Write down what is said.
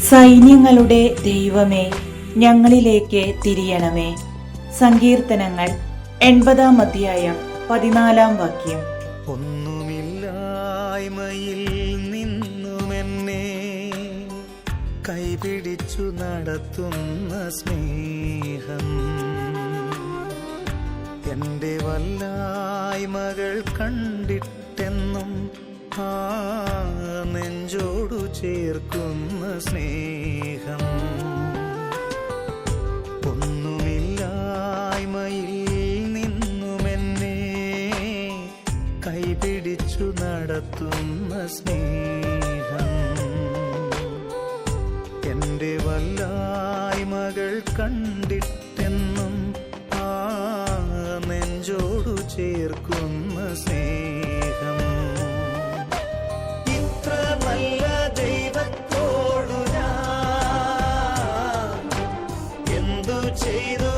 സൈന്യങ്ങളുടെ ദൈവമേ, ഞങ്ങളിലേക്ക് തിരിയണമേ. സങ്കീർത്തനങ്ങൾ 80-ാം അധ്യായം 14-ാം വാക്യം. ഒന്നുമില്ലായ്മയിൽ നിന്നുമെന്നെ കൈപിടിച്ചു നടത്തുന്ന സ്നേഹം, എൻ്റെ വല്ലായ്മകൾ കണ്ടിട്ടെന്നും നെഞ്ചോടു ചേർക്കുന്ന സ്നേഹം. ഒന്നുമില്ലായ്മയിൽ നിന്നുമെന്നെ കൈപിടിച്ചു നടത്തുന്ന സ്നേഹം, എൻ്റെ വല്ലായ്മകൾ കണ്ടിട്ടെന്നും നെഞ്ചോടു ചേർക്കുന്ന സ്നേഹം. നല്ല ദൈവത്തോടു ഞാൻ എന്തു ചെയ്തു